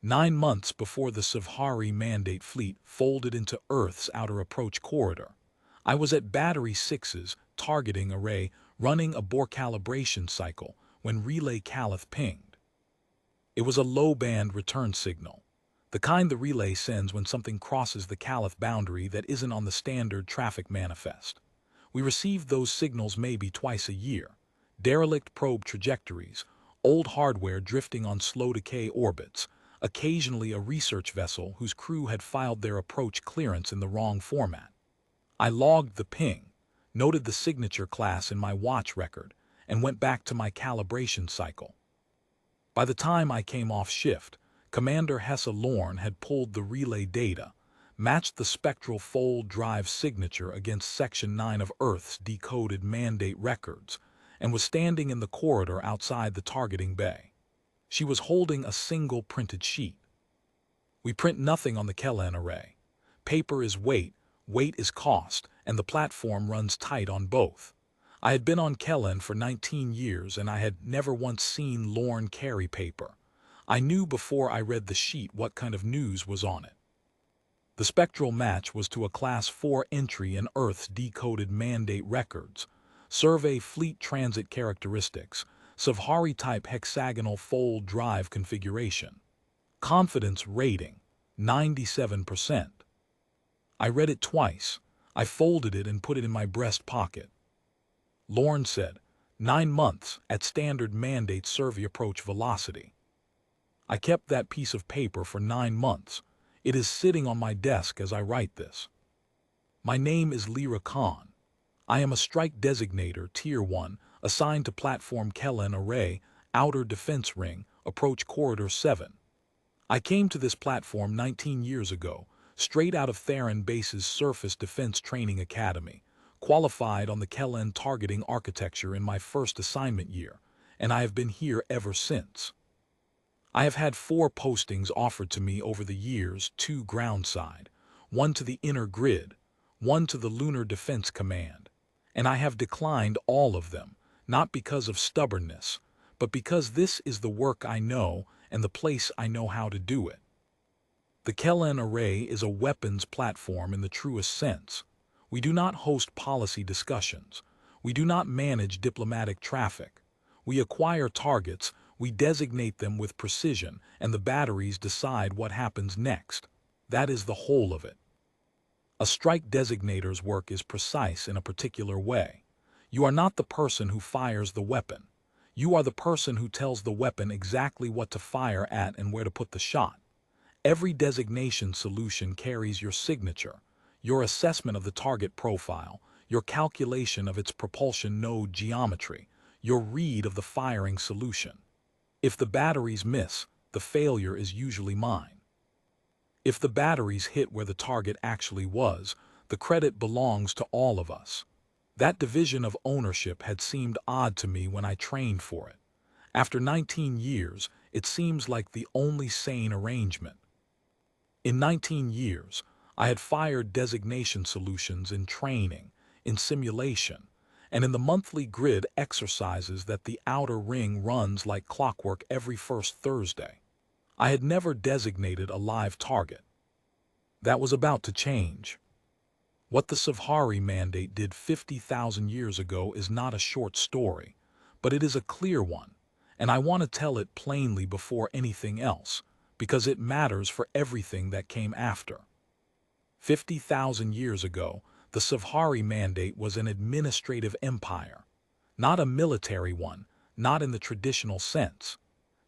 9 months before the Savhari Mandate fleet folded into Earth's outer approach corridor. I was at Battery 6's targeting array running a bore calibration cycle when Relay Caliph pinged. It was a low-band return signal, the kind the relay sends when something crosses the Caliph boundary that isn't on the standard traffic manifest. We received those signals maybe twice a year. Derelict probe trajectories, old hardware drifting on slow-decay orbits, occasionally a research vessel whose crew had filed their approach clearance in the wrong format. I logged the ping, noted the signature class in my watch record, and went back to my calibration cycle. By the time I came off shift, Commander Hesse Lorne had pulled the relay data, matched the spectral fold drive signature against Section 9 of Earth's decoded mandate records, and was standing in the corridor outside the targeting bay. She was holding a single printed sheet. We print nothing on the Kellen array. Paper is weight, weight is cost, and the platform runs tight on both. I had been on Kellen for 19 years and I had never once seen Lorne carry paper. I knew before I read the sheet what kind of news was on it. The spectral match was to a Class 4 entry in Earth's decoded mandate records, survey fleet transit characteristics, Savhari-type hexagonal fold drive configuration. Confidence rating, 97%. I read it twice. I folded it and put it in my breast pocket. Lorne said, 9 months at standard mandate survey approach velocity. I kept that piece of paper for 9 months. It is sitting on my desk as I write this. My name is Lyra Khan. I am a strike designator, Tier 1, assigned to Platform Kellen Array, Outer Defense Ring, Approach Corridor 7. I came to this platform 19 years ago, straight out of Theron Base's Surface Defense Training Academy, qualified on the Kellen targeting architecture in my first assignment year, and I have been here ever since. I have had 4 postings offered to me over the years, 2 groundside, 1 to the inner grid, 1 to the Lunar Defense Command, and I have declined all of them, not because of stubbornness, but because this is the work I know and the place I know how to do it. The Kellen Array is a weapons platform in the truest sense. We do not host policy discussions. We do not manage diplomatic traffic. We acquire targets, we designate them with precision, and the batteries decide what happens next. That is the whole of it. A strike designator's work is precise in a particular way. You are not the person who fires the weapon. You are the person who tells the weapon exactly what to fire at and where to put the shot. Every designation solution carries your signature, your assessment of the target profile, your calculation of its propulsion node geometry, your read of the firing solution. If the batteries miss, the failure is usually mine. If the batteries hit where the target actually was, the credit belongs to all of us. That division of ownership had seemed odd to me when I trained for it. After 19 years, it seems like the only sane arrangement. In 19 years, I had fired designation solutions in training, in simulation, and in the monthly grid exercises that the outer ring runs like clockwork every first Thursday. I had never designated a live target. That was about to change. What the Savhari Mandate did 50,000 years ago is not a short story, but it is a clear one, and I want to tell it plainly before anything else, because it matters for everything that came after. 50,000 years ago, the Savhari Mandate was an administrative empire, not a military one, not in the traditional sense.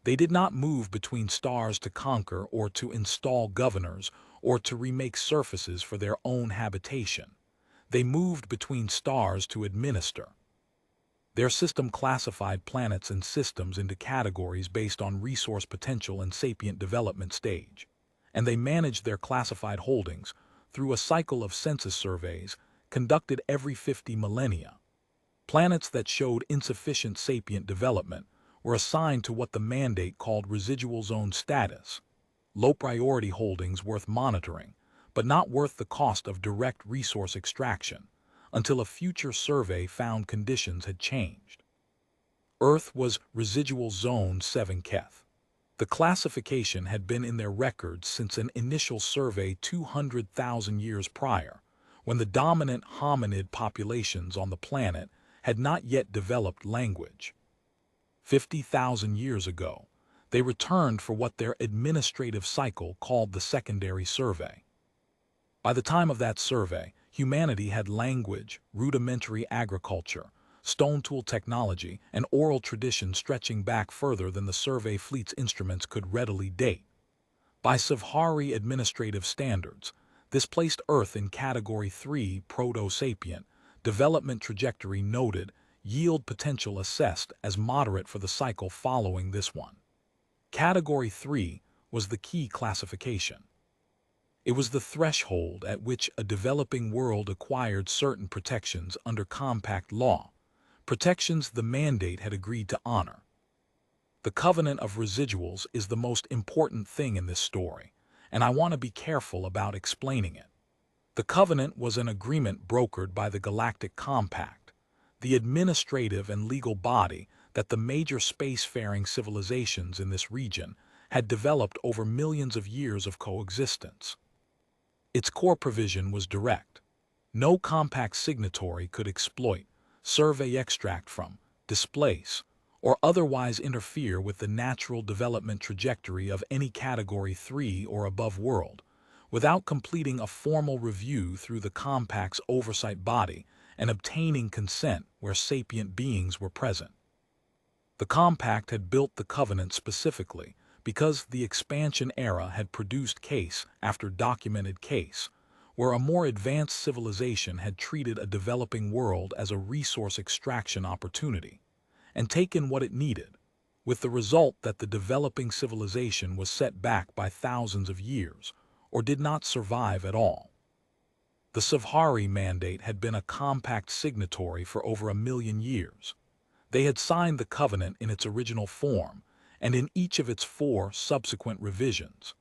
They did not move between stars to conquer or to install governors or to remake surfaces for their own habitation. They moved between stars to administer. Their system classified planets and systems into categories based on resource potential and sapient development stage, and they managed their classified holdings through a cycle of census surveys conducted every 50 millennia. Planets that showed insufficient sapient development were assigned to what the mandate called residual zone status, low-priority holdings worth monitoring, but not worth the cost of direct resource extraction, until a future survey found conditions had changed. Earth was residual zone 7 Keth. The classification had been in their records since an initial survey 200,000 years prior, when the dominant hominid populations on the planet had not yet developed language. 50,000 years ago, they returned for what their administrative cycle called the secondary survey. By the time of that survey, humanity had language, rudimentary agriculture, stone tool technology, and oral tradition stretching back further than the survey fleet's instruments could readily date. By Savhari administrative standards, this placed Earth in Category 3 Proto-Sapient, development trajectory noted, yield potential assessed as moderate for the cycle following this one. Category 3 was the key classification. It was the threshold at which a developing world acquired certain protections under compact law, protections the mandate had agreed to honor. The covenant of residuals is the most important thing in this story, and I want to be careful about explaining it. The covenant was an agreement brokered by the Galactic Compact, the administrative and legal body that the major spacefaring civilizations in this region had developed over millions of years of coexistence. Its core provision was direct. No compact signatory could exploit, survey, extract from, displace, or otherwise interfere with the natural development trajectory of any Category 3 or above world, without completing a formal review through the Compact's oversight body and obtaining consent where sapient beings were present. The Compact had built the covenant specifically because the expansion era had produced case after documented case, where a more advanced civilization had treated a developing world as a resource extraction opportunity, and taken what it needed, with the result that the developing civilization was set back by thousands of years, or did not survive at all. The Savhari Mandate had been a compact signatory for over 1,000,000 years. They had signed the covenant in its original form, and in each of its 4 subsequent revisions.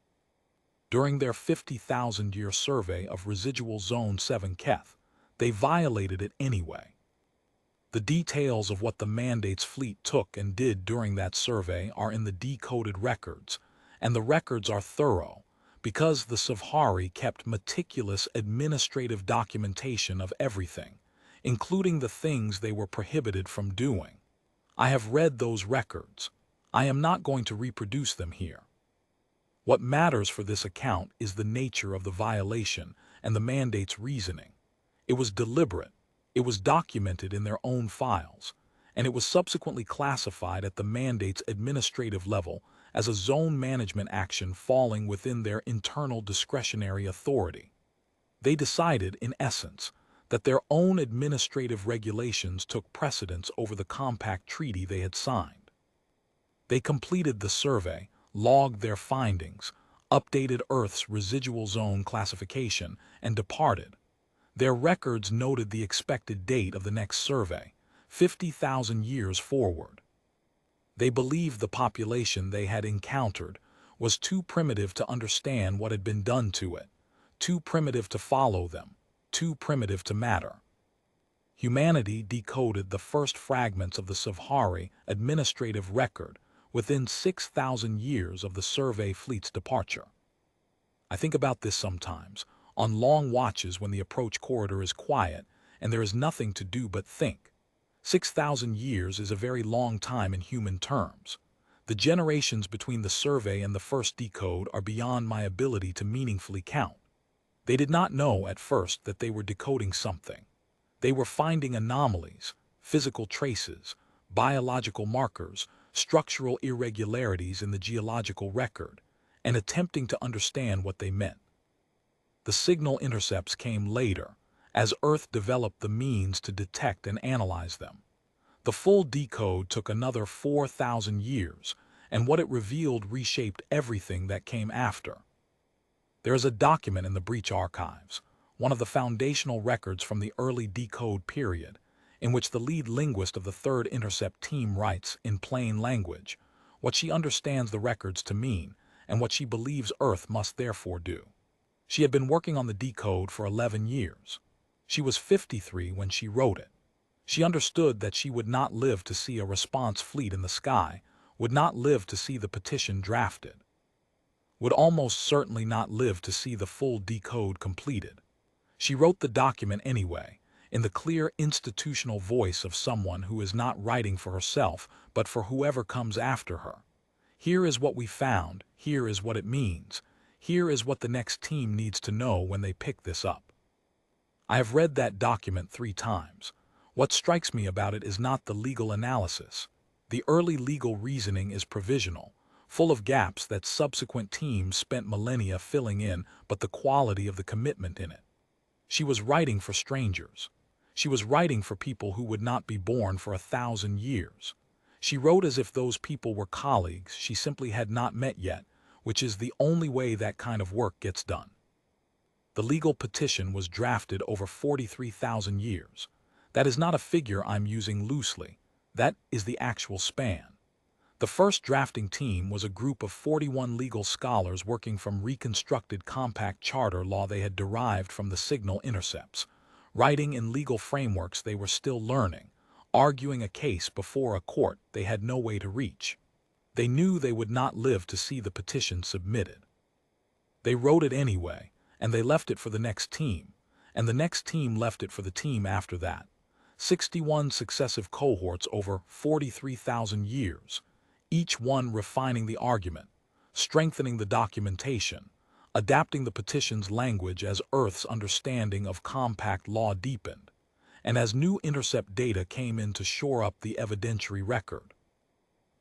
During their 50,000-year survey of residual Zone 7 Keth, they violated it anyway. The details of what the mandate's fleet took and did during that survey are in the decoded records, and the records are thorough, because the Savhari kept meticulous administrative documentation of everything, including the things they were prohibited from doing. I have read those records. I am not going to reproduce them here. What matters for this account is the nature of the violation and the mandate's reasoning. It was deliberate, it was documented in their own files, and it was subsequently classified at the mandate's administrative level as a zone management action falling within their internal discretionary authority. They decided, in essence, that their own administrative regulations took precedence over the compact treaty they had signed. They completed the survey, logged their findings, updated Earth's residual zone classification, and departed. Their records noted the expected date of the next survey, 50,000 years forward. They believed the population they had encountered was too primitive to understand what had been done to it, too primitive to follow them, too primitive to matter. Humanity decoded the first fragments of the Savhari administrative record within 6,000 years of the survey fleet's departure. I think about this sometimes, on long watches when the approach corridor is quiet and there is nothing to do but think. 6,000 years is a very long time in human terms. The generations between the survey and the first decode are beyond my ability to meaningfully count. They did not know at first that they were decoding something. They were finding anomalies, physical traces, biological markers, structural irregularities in the geological record, and attempting to understand what they meant. The signal intercepts came later, as Earth developed the means to detect and analyze them. The full decode took another 4,000 years, and what it revealed reshaped everything that came after. There is a document in the Breach Archives, one of the foundational records from the early decode period, in which the lead linguist of the Third Intercept team writes, in plain language, what she understands the records to mean and what she believes Earth must therefore do. She had been working on the decode for 11 years. She was 53 when she wrote it. She understood that she would not live to see a response fleet in the sky would not live to see the petition drafted, would almost certainly not live to see the full decode completed. She wrote the document anyway, in the clear institutional voice of someone who is not writing for herself, but for whoever comes after her. Here is what we found, here is what it means, here is what the next team needs to know when they pick this up. I have read that document 3 times. What strikes me about it is not the legal analysis. The early legal reasoning is provisional, full of gaps that subsequent teams spent millennia filling in, but the quality of the commitment in it. She was writing for strangers. She was writing for people who would not be born for 1,000 years. She wrote as if those people were colleagues she simply had not met yet, which is the only way that kind of work gets done. The legal petition was drafted over 43,000 years. That is not a figure I'm using loosely. That is the actual span. The first drafting team was a group of 41 legal scholars working from reconstructed compact charter law they had derived from the signal intercepts, writing in legal frameworks they were still learning, arguing a case before a court they had no way to reach. They knew they would not live to see the petition submitted. They wrote it anyway, and they left it for the next team, and the next team left it for the team after that. 61 successive cohorts over 43,000 years, each one refining the argument, strengthening the documentation, adapting the petition's language as Earth's understanding of compact law deepened, and as new intercept data came in to shore up the evidentiary record.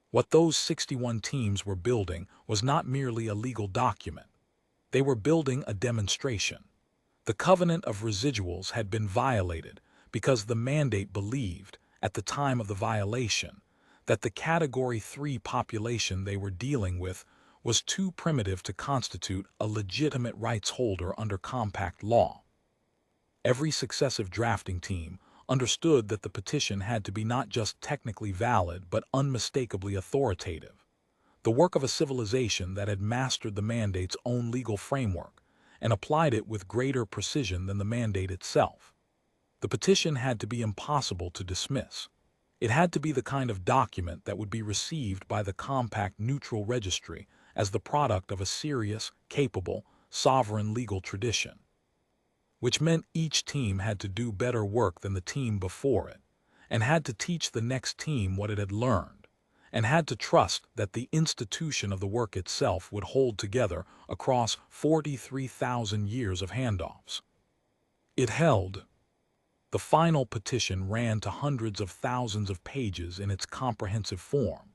What those 61 teams were building was not merely a legal document. They were building a demonstration. The covenant of residuals had been violated because the mandate believed, at the time of the violation, that the Category 3 population they were dealing with was too primitive to constitute a legitimate rights holder under compact law. Every successive drafting team understood that the petition had to be not just technically valid but unmistakably authoritative, the work of a civilization that had mastered the mandate's own legal framework and applied it with greater precision than the mandate itself. The petition had to be impossible to dismiss. It had to be the kind of document that would be received by the compact neutral registry as the product of a serious, capable, sovereign legal tradition. Which meant each team had to do better work than the team before it, and had to teach the next team what it had learned, and had to trust that the institution of the work itself would hold together across 43,000 years of handoffs. It held. The final petition ran to hundreds of thousands of pages in its comprehensive form.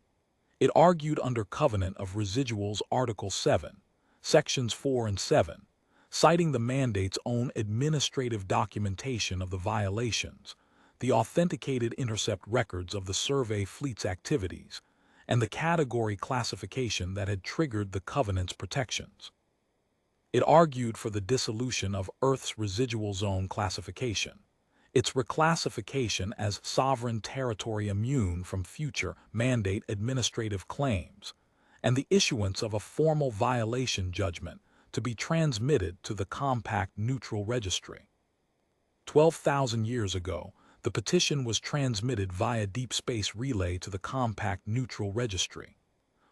It argued under Covenant of Residuals Article 7, Sections 4 and 7, citing the mandate's own administrative documentation of the violations, the authenticated intercept records of the survey fleet's activities, and the category classification that had triggered the Covenant's protections. It argued for the dissolution of Earth's residual zone classification, its reclassification as sovereign territory immune from future mandate administrative claims, and the issuance of a formal violation judgment to be transmitted to the compact neutral registry. 12,000 years ago, the petition was transmitted via deep space relay to the compact neutral registry.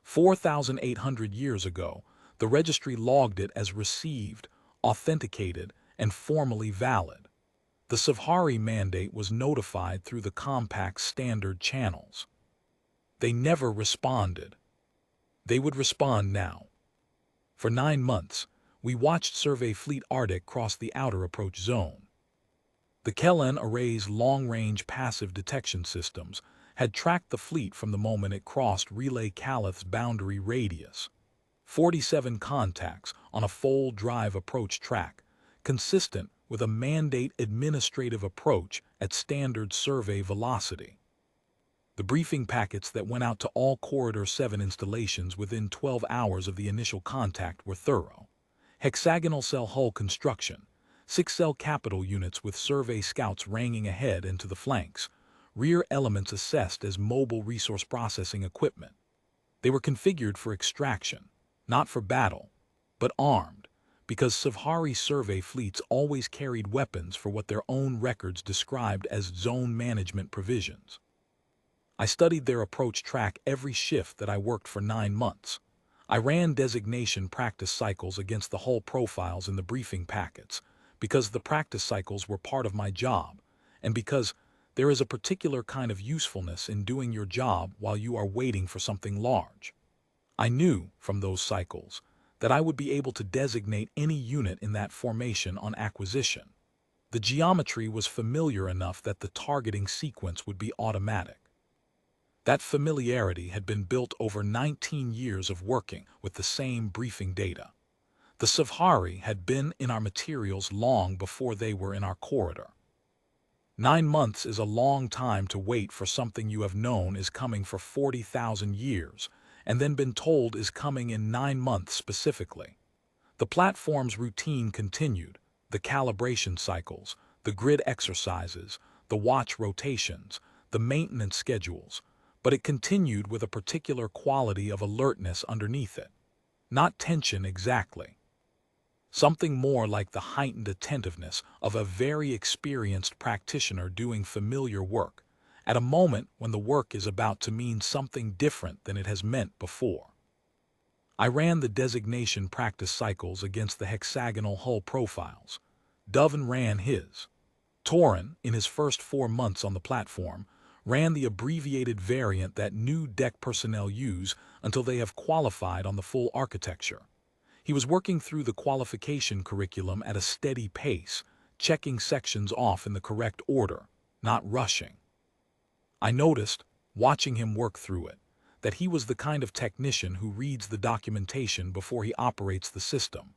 4,800 years ago, the registry logged it as received, authenticated, and formally valid. The Savhari mandate was notified through the compact's standard channels. They never responded. They would respond now. For 9 months, we watched Survey Fleet Arctic cross the outer approach zone. The Kellen Array's long-range passive detection systems had tracked the fleet from the moment it crossed Relay Calith's boundary radius. 47 contacts on a fold drive approach track, consistent with a mandate administrative approach at standard survey velocity. The briefing packets that went out to all Corridor 7 installations within 12 hours of the initial contact were thorough. Hexagonal cell hull construction, 6-cell capital units with survey scouts ranging ahead and to the flanks, rear elements assessed as mobile resource processing equipment. They were configured for extraction, not for battle, but armed, because Savhari survey fleets always carried weapons for what their own records described as zone management provisions. I studied their approach track every shift that I worked for 9 months. I ran designation practice cycles against the hull profiles in the briefing packets, because the practice cycles were part of my job, and because there is a particular kind of usefulness in doing your job while you are waiting for something large. I knew, from those cycles, that I would be able to designate any unit in that formation on acquisition. The geometry was familiar enough that the targeting sequence would be automatic. That familiarity had been built over 19 years of working with the same briefing data. The Savhari had been in our materials long before they were in our corridor. 9 months is a long time to wait for something you have known is coming for 40,000 years, and then been told is coming in 9 months specifically. The platform's routine continued, the calibration cycles, the grid exercises, the watch rotations, the maintenance schedules, but it continued with a particular quality of alertness underneath it. Not tension exactly. Something more like the heightened attentiveness of a very experienced practitioner doing familiar work, at a moment when the work is about to mean something different than it has meant before. I ran the designation practice cycles against the hexagonal hull profiles. Doven ran his. Torin, in his first 4 months on the platform, ran the abbreviated variant that new deck personnel use until they have qualified on the full architecture. He was working through the qualification curriculum at a steady pace, checking sections off in the correct order, not rushing. I noticed, watching him work through it, that he was the kind of technician who reads the documentation before he operates the system,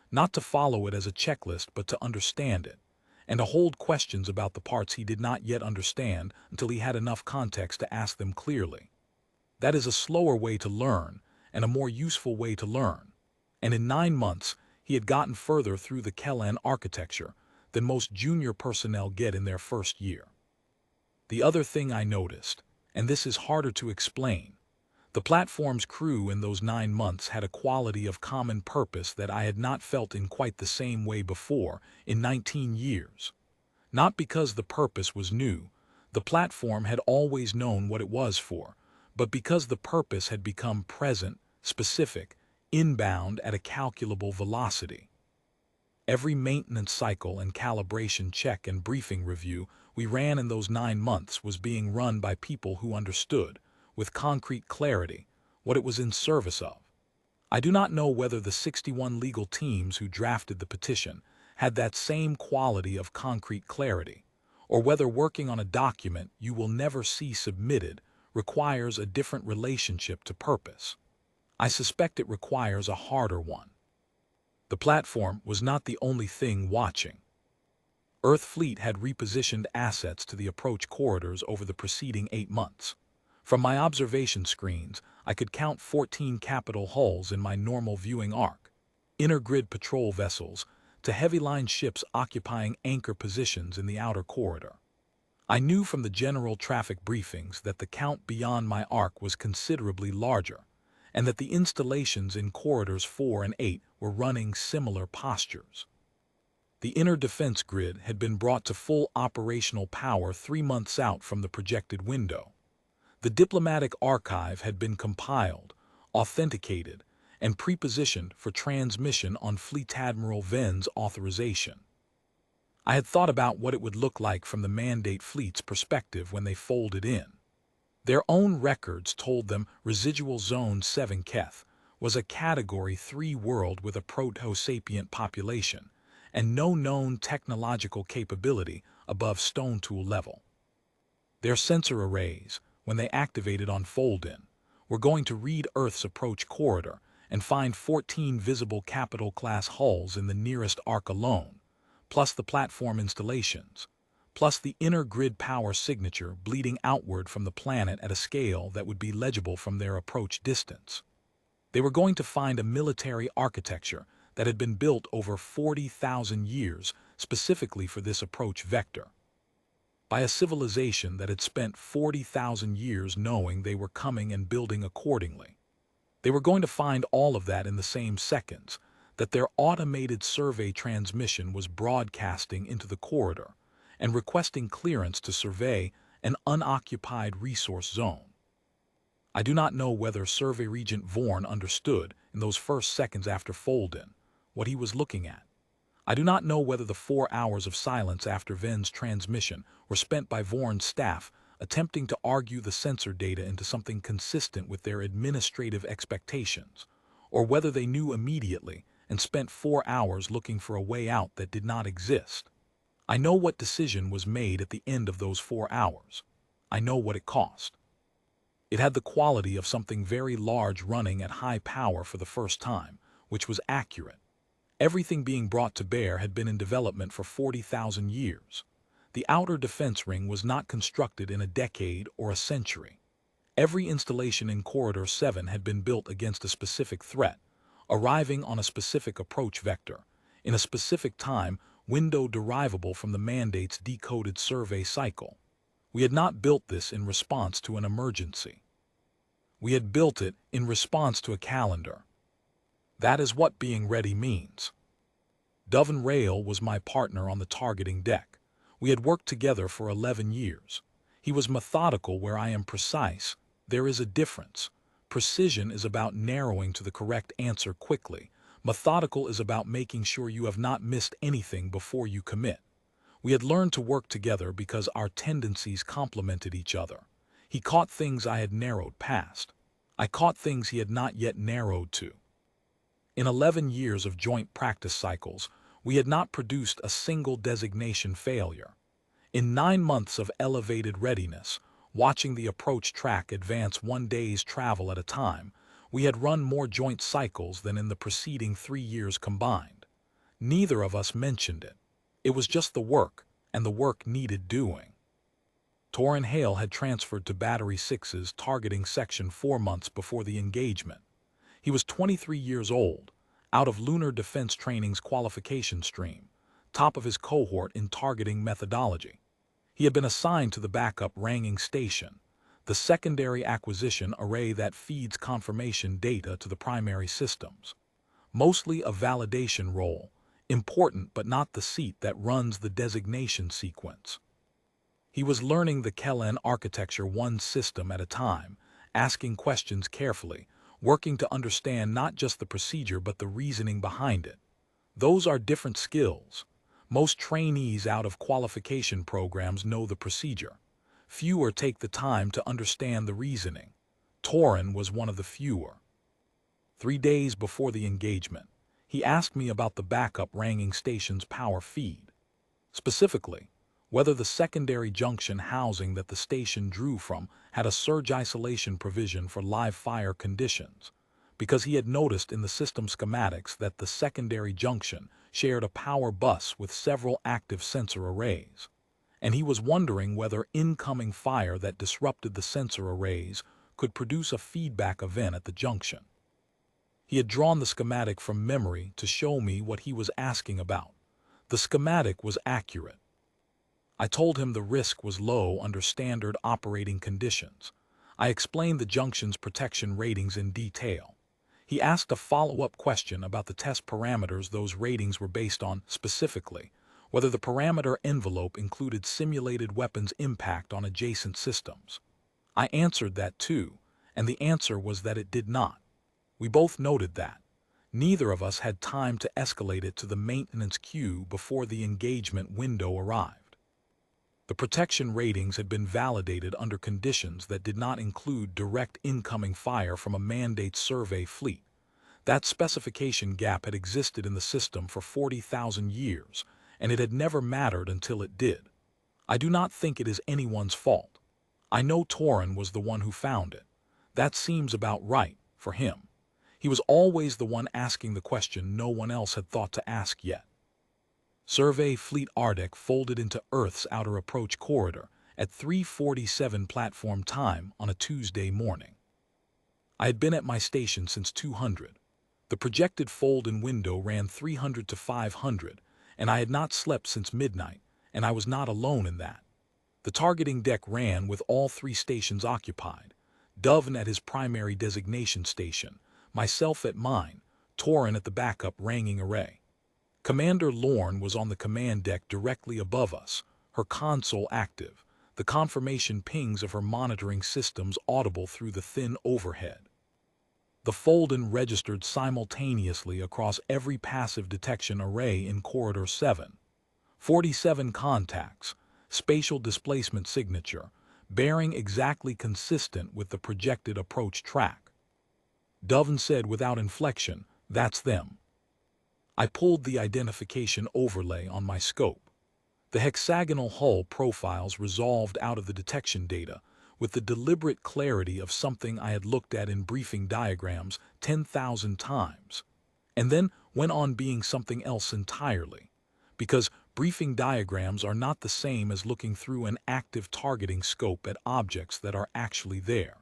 not to follow it as a checklist but to understand it, and to hold questions about the parts he did not yet understand until he had enough context to ask them clearly. That is a slower way to learn, and a more useful way to learn. And in 9 months, he had gotten further through the Kellen architecture than most junior personnel get in their first year. The other thing I noticed, and this is harder to explain, the platform's crew in those 9 months had a quality of common purpose that I had not felt in quite the same way before in 19 years. Not because the purpose was new, the platform had always known what it was for, but because the purpose had become present, specific, inbound at a calculable velocity. Every maintenance cycle and calibration check and briefing review we ran in those 9 months was being run by people who understood, with concrete clarity, what it was in service of. I do not know whether the 61 legal teams who drafted the petition had that same quality of concrete clarity, or whether working on a document you will never see submitted requires a different relationship to purpose. I suspect it requires a harder one. The platform was not the only thing watching. Earth Fleet had repositioned assets to the approach corridors over the preceding 8 months. From my observation screens, I could count 14 capital hulls in my normal viewing arc, inner-grid patrol vessels, to heavy-line ships occupying anchor positions in the outer corridor. I knew from the general traffic briefings that the count beyond my arc was considerably larger, and that the installations in corridors 4 and 8 were running similar postures. The inner defense grid had been brought to full operational power 3 months out from the projected window. The diplomatic archive had been compiled, authenticated, and prepositioned for transmission on Fleet Admiral Venn's authorization. I had thought about what it would look like from the Mandate Fleet's perspective when they folded in. Their own records told them Residual Zone 7 Keth was a Category 3 world with a proto-sapient population and no known technological capability above stone tool level. Their sensor arrays, when they activated on fold-in, were going to read Earth's approach corridor and find 14 visible capital-class hulls in the nearest arc alone, plus the platform installations, plus the inner grid power signature bleeding outward from the planet at a scale that would be legible from their approach distance. They were going to find a military architecture that had been built over 40,000 years specifically for this approach vector, by a civilization that had spent 40,000 years knowing they were coming and building accordingly. They were going to find all of that in the same seconds that their automated survey transmission was broadcasting into the corridor and requesting clearance to survey an unoccupied resource zone. I do not know whether Survey Regent Vorn understood, in those first seconds after fold-in, what he was looking at. I do not know whether the 4 hours of silence after Ven's transmission were spent by Vorn's staff attempting to argue the sensor data into something consistent with their administrative expectations, or whether they knew immediately and spent 4 hours looking for a way out that did not exist. I know what decision was made at the end of those 4 hours. I know what it cost. It had the quality of something very large running at high power for the first time, which was accurate. Everything being brought to bear had been in development for 40,000 years. The outer defense ring was not constructed in a decade or a century. Every installation in Corridor 7 had been built against a specific threat, arriving on a specific approach vector, in a specific time window derivable from the mandate's decoded survey cycle. We had not built this in response to an emergency. We had built it in response to a calendar. That is what being ready means. Dovan Rail was my partner on the targeting deck. We had worked together for 11 years. He was methodical where I am precise. There is a difference. Precision is about narrowing to the correct answer quickly. Methodical is about making sure you have not missed anything before you commit. We had learned to work together because our tendencies complemented each other. He caught things I had narrowed past. I caught things he had not yet narrowed to. In 11 years of joint practice cycles, we had not produced a single designation failure. In 9 months of elevated readiness, watching the approach track advance 1 day's travel at a time, we had run more joint cycles than in the preceding 3 years combined. Neither of us mentioned it. It was just the work, and the work needed doing. Torin Hale had transferred to Battery 6's targeting section 4 months before the engagement. He was 23 years old, out of Lunar Defense Training's qualification stream, top of his cohort in targeting methodology. He had been assigned to the backup ranging station, the secondary acquisition array that feeds confirmation data to the primary systems. Mostly a validation role, important but not the seat that runs the designation sequence. He was learning the Kellen architecture one system at a time, asking questions carefully, working to understand not just the procedure but the reasoning behind it. Those are different skills. Most trainees out of qualification programs know the procedure. Fewer take the time to understand the reasoning. Torin was one of the fewer. 3 days before the engagement, he asked me about the backup ranging station's power feed. Specifically, whether the secondary junction housing that the station drew from had a surge isolation provision for live fire conditions, because he had noticed in the system schematics that the secondary junction shared a power bus with several active sensor arrays, and he was wondering whether incoming fire that disrupted the sensor arrays could produce a feedback event at the junction. He had drawn the schematic from memory to show me what he was asking about. The schematic was accurate. I told him the risk was low under standard operating conditions. I explained the junction's protection ratings in detail. He asked a follow-up question about the test parameters those ratings were based on, specifically, whether the parameter envelope included simulated weapons impact on adjacent systems. I answered that too, and the answer was that it did not. We both noted that. Neither of us had time to escalate it to the maintenance queue before the engagement window arrived. The protection ratings had been validated under conditions that did not include direct incoming fire from a mandate survey fleet. That specification gap had existed in the system for 40,000 years, and it had never mattered until it did. I do not think it is anyone's fault. I know Torin was the one who found it. That seems about right, for him. He was always the one asking the question no one else had thought to ask yet. Survey Fleet Ardek folded into Earth's outer approach corridor at 3:47 platform time on a Tuesday morning. I had been at my station since 200. The projected fold-in window ran 300 to 500, and I had not slept since midnight, and I was not alone in that. The targeting deck ran with all 3 stations occupied, Dovan at his primary designation station, myself at mine, Torin at the backup ranging array. Commander Lorne was on the command deck directly above us, her console active, the confirmation pings of her monitoring systems audible through the thin overhead. The fold-in registered simultaneously across every passive detection array in Corridor 7. 47 contacts, spatial displacement signature, bearing exactly consistent with the projected approach track. Dovin said without inflection, "That's them." I pulled the identification overlay on my scope. The hexagonal hull profiles resolved out of the detection data with the deliberate clarity of something I had looked at in briefing diagrams 10,000 times, and then went on being something else entirely, because briefing diagrams are not the same as looking through an active targeting scope at objects that are actually there.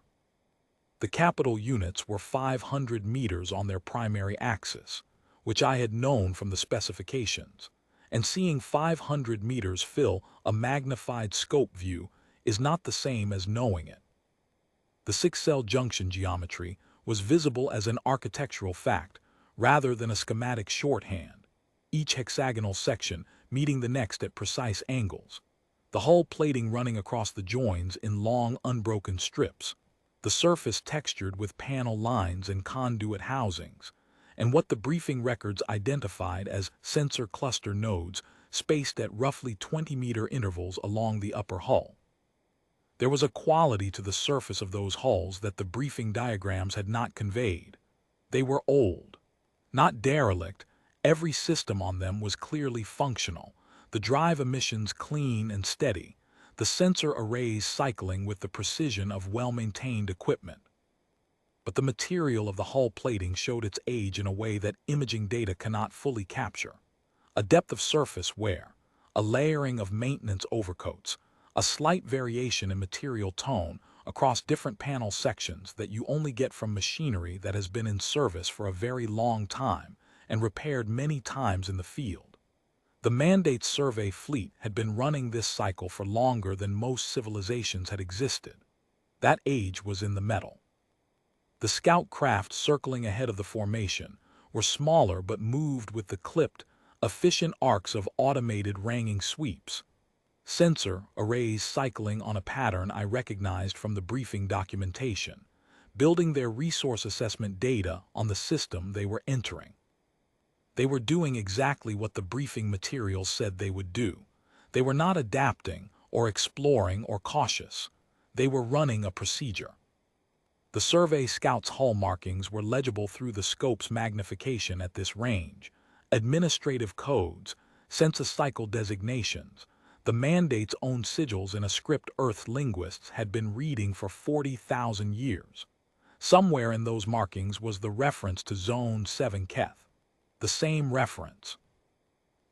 The capital units were 500 meters on their primary axis, which I had known from the specifications, and seeing 500 meters fill a magnified scope view is not the same as knowing it. The six-cell junction geometry was visible as an architectural fact rather than a schematic shorthand, each hexagonal section meeting the next at precise angles, the hull plating running across the joins in long unbroken strips, the surface textured with panel lines and conduit housings, and what the briefing records identified as sensor cluster nodes spaced at roughly 20-meter intervals along the upper hull. There was a quality to the surface of those hulls that the briefing diagrams had not conveyed. They were old, not derelict. Every system on them was clearly functional, the drive emissions clean and steady, the sensor arrays cycling with the precision of well-maintained equipment. But the material of the hull plating showed its age in a way that imaging data cannot fully capture. A depth of surface wear, a layering of maintenance overcoats, a slight variation in material tone across different panel sections that you only get from machinery that has been in service for a very long time and repaired many times in the field. The Mandate survey fleet had been running this cycle for longer than most civilizations had existed. That age was in the metal. The scout craft circling ahead of the formation were smaller but moved with the clipped, efficient arcs of automated ranging sweeps. Sensor arrays cycling on a pattern I recognized from the briefing documentation, building their resource assessment data on the system they were entering. They were doing exactly what the briefing materials said they would do. They were not adapting or exploring or cautious. They were running a procedure. The survey scout's hull markings were legible through the scope's magnification at this range. Administrative codes, census cycle designations, the Mandate's own sigils in a script Earth linguists had been reading for 40,000 years. Somewhere in those markings was the reference to Zone 7 Keth. The same reference.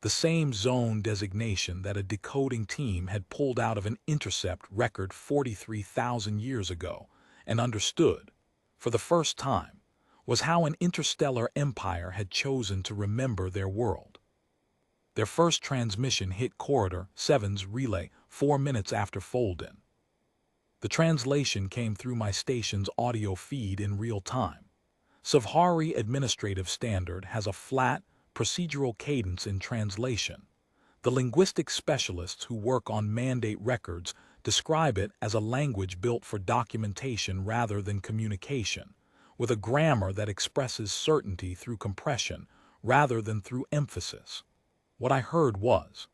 The same zone designation that a decoding team had pulled out of an intercept record 43,000 years ago and understood, for the first time, was how an interstellar empire had chosen to remember their world. Their first transmission hit Corridor 7's relay 4 minutes after fold-in. The translation came through my station's audio feed in real time. Savhari Administrative Standard has a flat, procedural cadence in translation. The linguistic specialists who work on Mandate records describe it as a language built for documentation rather than communication, with a grammar that expresses certainty through compression rather than through emphasis. What I heard was,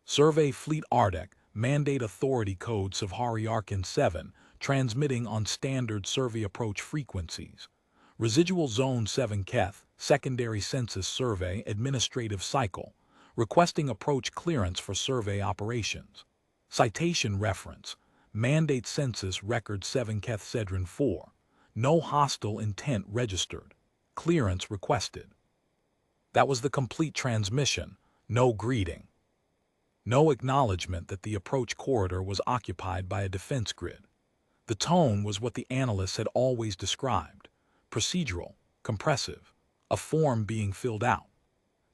Survey Fleet Ardec, Mandate Authority Code Savhari Arkin 7, transmitting on standard survey approach frequencies. Residual Zone 7 Keth, Secondary Census Survey Administrative Cycle, requesting approach clearance for survey operations. Citation reference, Mandate Census Record 7 Keth Cedron 4, no hostile intent registered, clearance requested. That was the complete transmission, no greeting. No acknowledgement that the approach corridor was occupied by a defense grid. The tone was what the analysts had always described. Procedural, compressive, a form being filled out.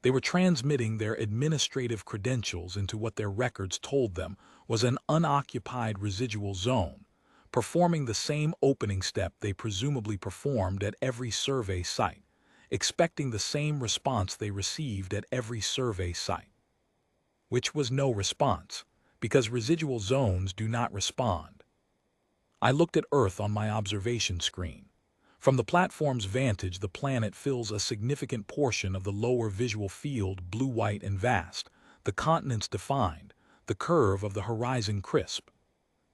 They were transmitting their administrative credentials into what their records told them was an unoccupied residual zone, performing the same opening step they presumably performed at every survey site, expecting the same response they received at every survey site. Which was no response, because residual zones do not respond. I looked at Earth on my observation screen. From the platform's vantage, the planet fills a significant portion of the lower visual field, blue-white and vast, the continents defined, the curve of the horizon crisp.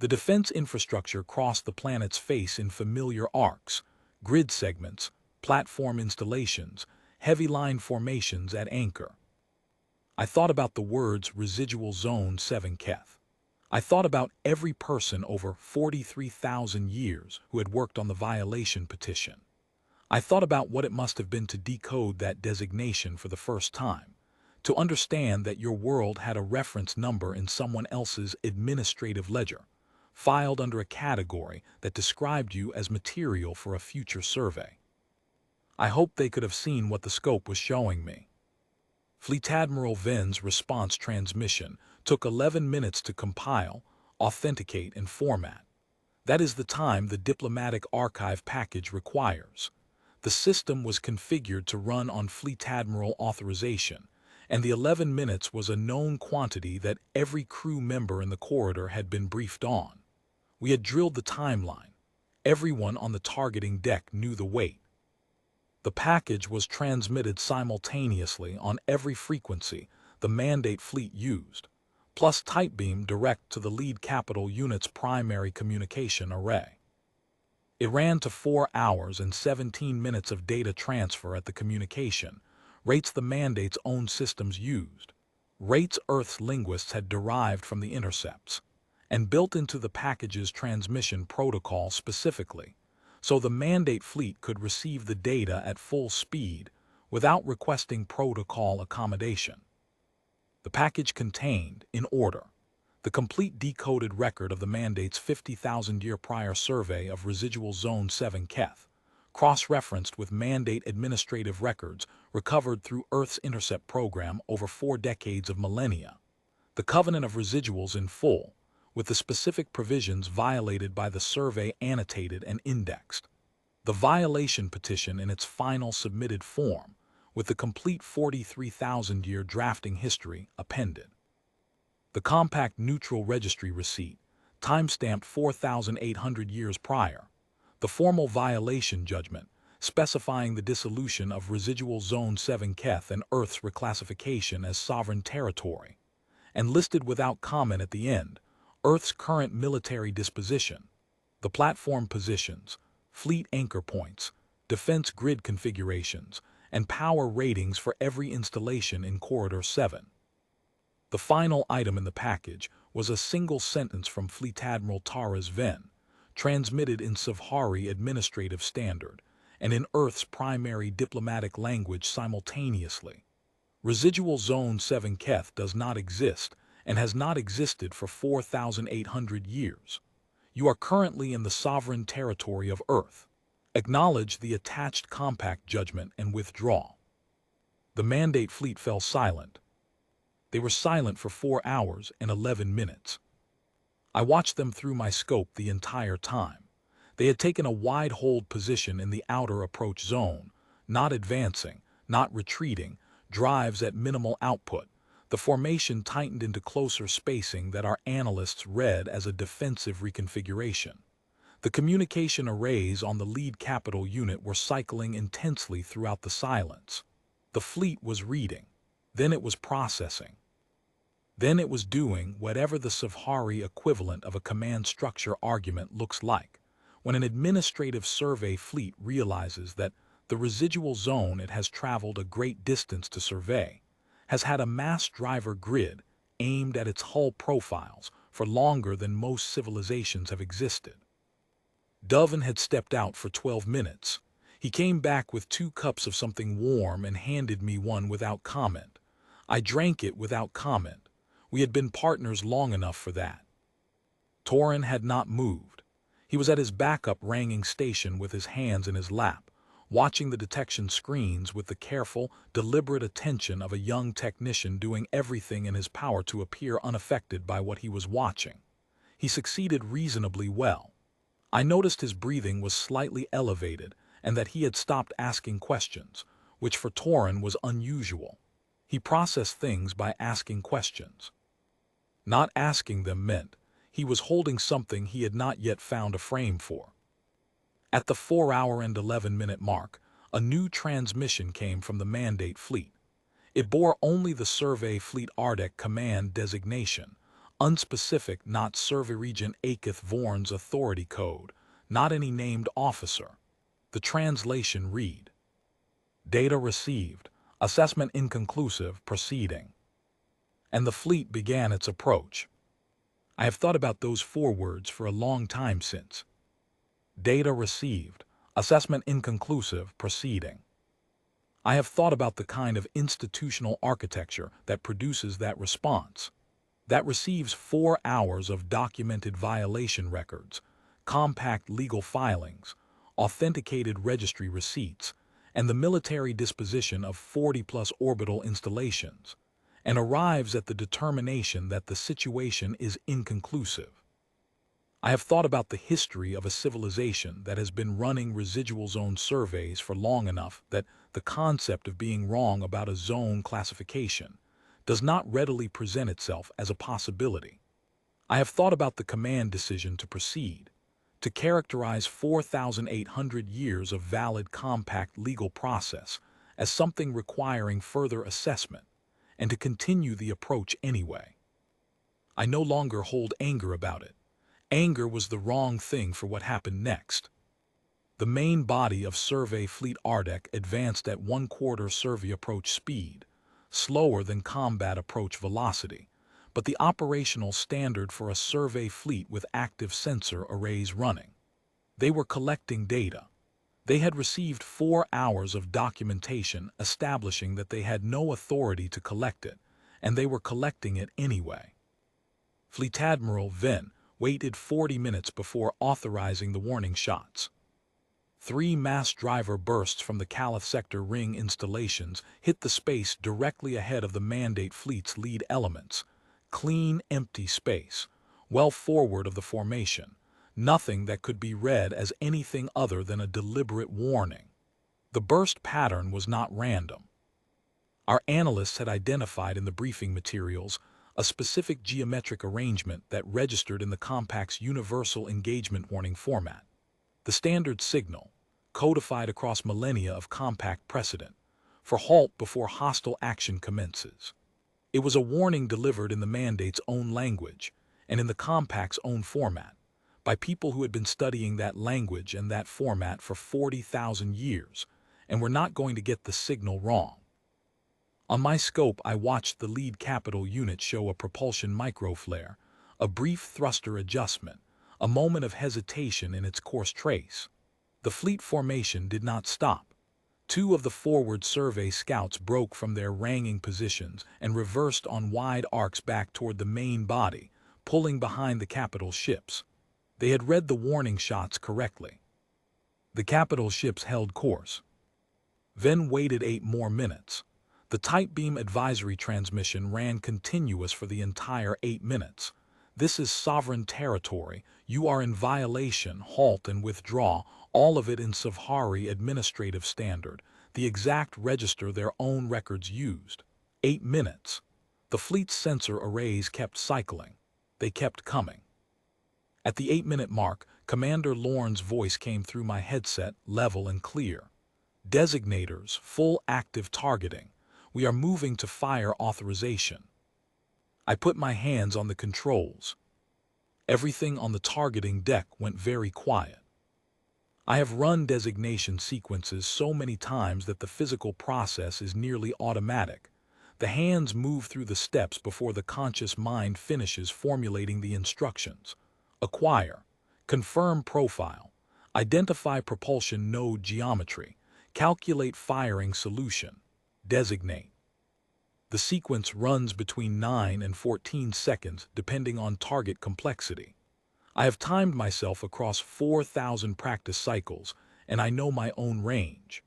The defense infrastructure crossed the planet's face in familiar arcs, grid segments, platform installations, heavy line formations at anchor. I thought about the words residual zone 7 Keth. I thought about every person over 43,000 years who had worked on the violation petition. I thought about what it must have been to decode that designation for the first time, to understand that your world had a reference number in someone else's administrative ledger, filed under a category that described you as material for a future survey. I hoped they could have seen what the scope was showing me. Fleet Admiral Ven's response transmission took 11 minutes to compile, authenticate, and format. That is the time the diplomatic archive package requires. The system was configured to run on Fleet Admiral authorization, and the 11 minutes was a known quantity that every crew member in the corridor had been briefed on. We had drilled the timeline. Everyone on the targeting deck knew the weight. The package was transmitted simultaneously on every frequency the Mandate fleet used, plus tight beam direct to the lead capital unit's primary communication array. It ran to 4 hours and 17 minutes of data transfer at the communication, rates the Mandate's own systems used, rates Earth's linguists had derived from the intercepts, and built into the package's transmission protocol specifically, so the Mandate fleet could receive the data at full speed without requesting protocol accommodation. The package contained, in order, the complete decoded record of the Mandate's 50,000-year prior survey of residual zone 7 Keth, cross-referenced with Mandate administrative records recovered through Earth's intercept program over 4 decades of millennia, the covenant of residuals in full, with the specific provisions violated by the survey annotated and indexed, the violation petition in its final submitted form, with the complete 43,000-year drafting history appended, the compact neutral registry receipt, timestamped 4,800 years prior, the formal violation judgment, specifying the dissolution of residual zone 7 Keth and Earth's reclassification as sovereign territory, and listed without comment at the end, Earth's current military disposition, the platform positions, fleet anchor points, defense grid configurations, and power ratings for every installation in Corridor 7. The final item in the package was a single sentence from Fleet Admiral Taras Ven, transmitted in Savhari Administrative Standard and in Earth's primary diplomatic language simultaneously. Residual Zone 7 Keth does not exist and has not existed for 4,800 years. You are currently in the sovereign territory of Earth. Acknowledge the attached compact judgment and withdraw. The Mandate fleet fell silent. They were silent for 4 hours and 11 minutes. I watched them through my scope the entire time. They had taken a wide-hold position in the outer approach zone, not advancing, not retreating, drives at minimal output. The formation tightened into closer spacing that our analysts read as a defensive reconfiguration. The communication arrays on the lead capital unit were cycling intensely throughout the silence. The fleet was reading. Then it was processing. Then it was doing whatever the Savhari equivalent of a command structure argument looks like, when an administrative survey fleet realizes that the residual zone it has traveled a great distance to survey has had a mass driver grid aimed at its hull profiles for longer than most civilizations have existed. Dovin had stepped out for 12 minutes. He came back with 2 cups of something warm and handed me one without comment. I drank it without comment. We had been partners long enough for that. Torin had not moved. He was at his backup ranging station with his hands in his lap, watching the detection screens with the careful, deliberate attention of a young technician doing everything in his power to appear unaffected by what he was watching. He succeeded reasonably well. I noticed his breathing was slightly elevated and that he had stopped asking questions, which for Torin was unusual. He processed things by asking questions. Not asking them meant he was holding something he had not yet found a frame for. At the 4-hour and 11-minute mark, a new transmission came from the Mandate fleet. It bore only the Survey Fleet Ardek Command designation, unspecific, not Survey Region Akith Vorn's authority code, not any named officer. The translation read, "Data received, assessment inconclusive, proceeding." And the fleet began its approach. I have thought about those 4 words for a long time since. Data received, assessment inconclusive, proceeding. I have thought about the kind of institutional architecture that produces that response, that receives 4 hours of documented violation records, compact legal filings, authenticated registry receipts, and the military disposition of 40-plus orbital installations, and arrives at the determination that the situation is inconclusive. I have thought about the history of a civilization that has been running residual zone surveys for long enough that the concept of being wrong about a zone classification does not readily present itself as a possibility. I have thought about the command decision to proceed, to characterize 4,800 years of valid compact legal process as something requiring further assessment, and to continue the approach anyway. I no longer hold anger about it. Anger was the wrong thing for what happened next. The main body of Survey Fleet Ardek advanced at 1/4 survey approach speed, slower than combat approach velocity, but the operational standard for a survey fleet with active sensor arrays running. They were collecting data. They had received 4 hours of documentation establishing that they had no authority to collect it, and they were collecting it anyway. Fleet Admiral Venn waited 40 minutes before authorizing the warning shots. 3 mass driver bursts from the Caliph Sector Ring installations hit the space directly ahead of the Mandate fleet's lead elements. Clean, empty space, well forward of the formation. Nothing that could be read as anything other than a deliberate warning. The burst pattern was not random. Our analysts had identified in the briefing materials a specific geometric arrangement that registered in the Compact's universal engagement warning format. The standard signal, codified across millennia of Compact precedent, for halt before hostile action commences. It was a warning delivered in the Mandate's own language and in the Compact's own format, by people who had been studying that language and that format for 40,000 years and were not going to get the signal wrong. On my scope, I watched the lead capital unit show a propulsion microflare, a brief thruster adjustment, a moment of hesitation in its course trace. The fleet formation did not stop. 2 of the forward survey scouts broke from their ranging positions and reversed on wide arcs back toward the main body, pulling behind the capital ships. They had read the warning shots correctly. The capital ships held course. Then waited 8 more minutes. The tight beam advisory transmission ran continuous for the entire 8 minutes. This is sovereign territory. You are in violation. Halt and withdraw. All of it in Savhari administrative standard, the exact register their own records used. 8 minutes. The fleet's sensor arrays kept cycling. They kept coming. At the 8-minute mark, Commander Lorne's voice came through my headset, level and clear. Designators, full active targeting. We are moving to fire authorization. I put my hands on the controls. Everything on the targeting deck went very quiet. I have run designation sequences so many times that the physical process is nearly automatic. The hands move through the steps before the conscious mind finishes formulating the instructions. Acquire, confirm profile, identify propulsion node geometry, calculate firing solution, designate. The sequence runs between 9 and 14 seconds depending on target complexity. I have timed myself across 4,000 practice cycles, and I know my own range.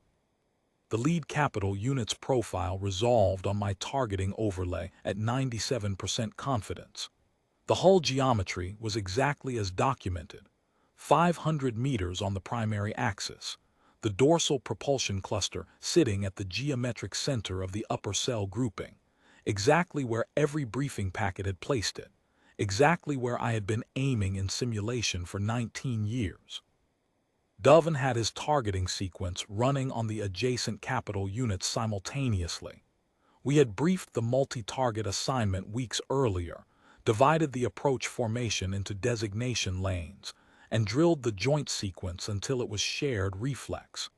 The lead capital unit's profile resolved on my targeting overlay at 97% confidence. The hull geometry was exactly as documented, 500 meters on the primary axis, the dorsal propulsion cluster sitting at the geometric center of the upper cell grouping, exactly where every briefing packet had placed it. exactly where I had been aiming in simulation for 19 years. Dovin had his targeting sequence running on the adjacent capital units simultaneously. We had briefed the multi-target assignment weeks earlier, divided the approach formation into designation lanes, and drilled the joint sequence until it was shared reflex.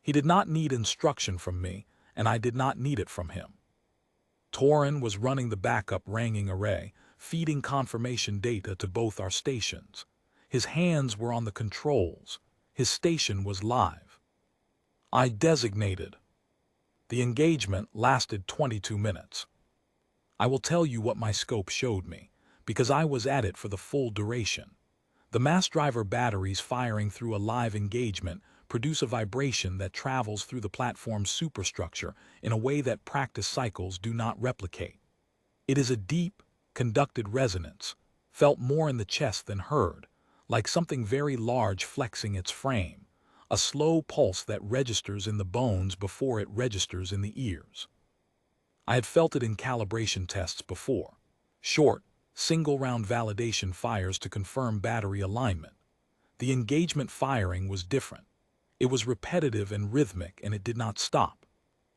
He did not need instruction from me, and I did not need it from him. Torin was running the backup ranging array, feeding confirmation data to both our stations. His hands were on the controls. His station was live. I designated. The engagement lasted 22 minutes. I will tell you what my scope showed me, because I was at it for the full duration. The mass driver batteries firing through a live engagement produce a vibration that travels through the platform's superstructure in a way that practice cycles do not replicate. It is a deep, conducted resonance, felt more in the chest than heard, like something very large flexing its frame, a slow pulse that registers in the bones before it registers in the ears. I had felt it in calibration tests before. Short, single-round validation fires to confirm battery alignment. The engagement firing was different. It was repetitive and rhythmic, and it did not stop.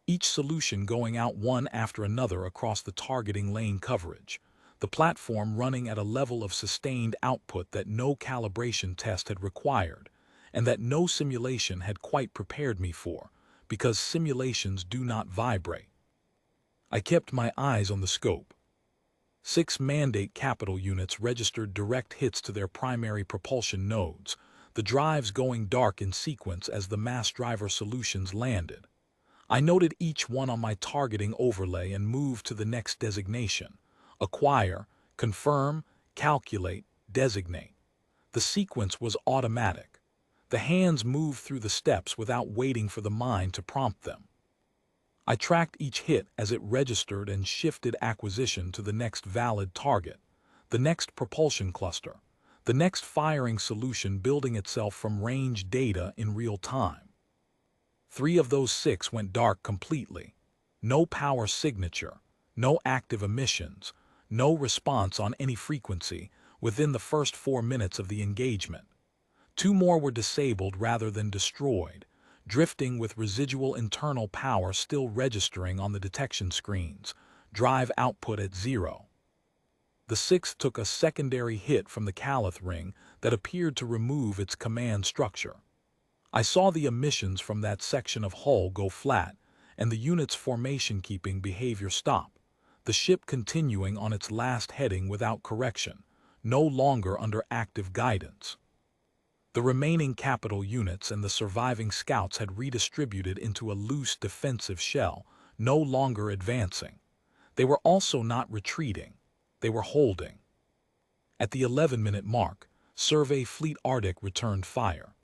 Each solution going out one after another across the targeting lane coverage, the platform running at a level of sustained output that no calibration test had required, and that no simulation had quite prepared me for, because simulations do not vibrate. I kept my eyes on the scope. 6 mandate capital units registered direct hits to their primary propulsion nodes, the drives going dark in sequence as the mass driver solutions landed. I noted each one on my targeting overlay and moved to the next designation: acquire, confirm, calculate, designate. The sequence was automatic. The hands moved through the steps without waiting for the mind to prompt them. I tracked each hit as it registered and shifted acquisition to the next valid target, the next propulsion cluster, the next firing solution building itself from range data in real time. 3 of those 6 went dark completely. No power signature, no active emissions, no response on any frequency within the first 4 minutes of the engagement. 2 more were disabled rather than destroyed, drifting with residual internal power still registering on the detection screens, drive output at 0. The 6th took a secondary hit from the Calith ring that appeared to remove its command structure. I saw the emissions from that section of hull go flat, and the unit's formation-keeping behavior stop, the ship continuing on its last heading without correction, no longer under active guidance. The remaining capital units and the surviving scouts had redistributed into a loose defensive shell, no longer advancing. They were also not retreating. They were holding. At the 11-minute mark, Survey Fleet Arctic returned fire.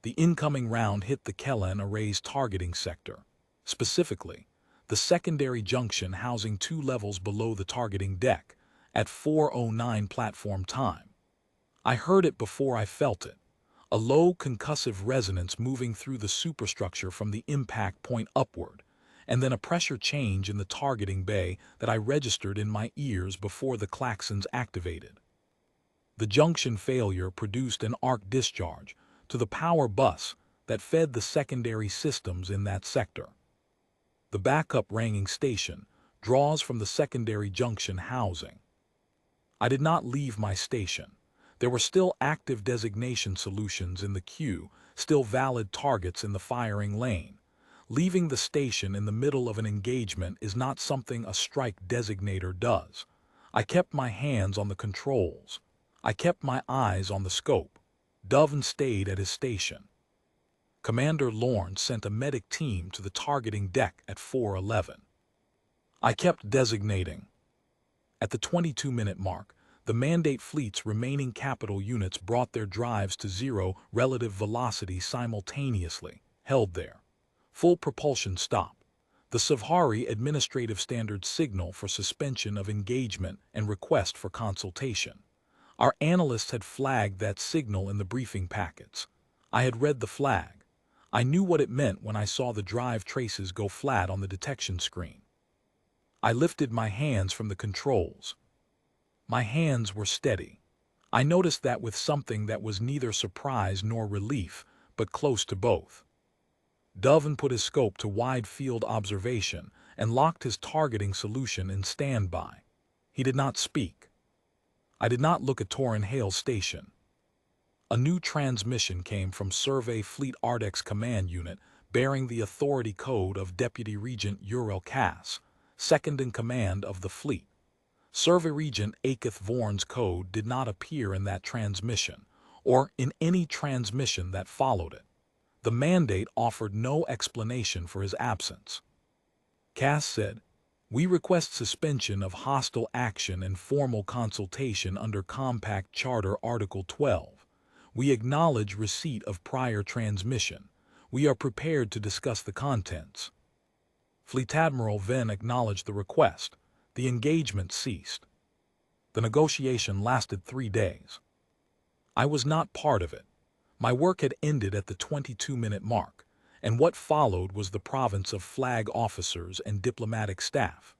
The incoming round hit the Kellen array's targeting sector, specifically the secondary junction housing 2 levels below the targeting deck, at 4:09 platform time. I heard it before I felt it, a low concussive resonance moving through the superstructure from the impact point upward, and then a pressure change in the targeting bay that I registered in my ears before the claxons activated. The junction failure produced an arc discharge to the power bus that fed the secondary systems in that sector. The backup ranging station draws from the secondary junction housing. I did not leave my station. There were still active designation solutions in the queue, still valid targets in the firing lane. Leaving the station in the middle of an engagement is not something a strike designator does. I kept my hands on the controls. I kept my eyes on the scope. Dovin stayed at his station. Commander Lorne sent a medic team to the targeting deck at 4:11. I kept designating. At the 22-minute mark, the mandate fleet's remaining capital units brought their drives to 0 relative velocity simultaneously, held there. Full propulsion stop. The Savhari Administrative Standard signal for suspension of engagement and request for consultation. Our analysts had flagged that signal in the briefing packets. I had read the flag. I knew what it meant when I saw the drive traces go flat on the detection screen. I lifted my hands from the controls. My hands were steady. I noticed that with something that was neither surprise nor relief, but close to both. Dovin put his scope to wide field observation and locked his targeting solution in standby. He did not speak. I did not look at Torin Hale's station. A new transmission came from Survey Fleet Ardex Command Unit bearing the authority code of Deputy Regent Uriel Cass, second in command of the fleet. Survey Regent Aketh Vorn's code did not appear in that transmission, or in any transmission that followed it. The mandate offered no explanation for his absence. Cass said, "We request suspension of hostile action and formal consultation under Compact Charter Article 12. We acknowledge receipt of prior transmission. We are prepared to discuss the contents." Fleet Admiral Venn acknowledged the request. The engagement ceased. The negotiation lasted 3 days. I was not part of it. My work had ended at the 22-minute mark, and what followed was the province of flag officers and diplomatic staff.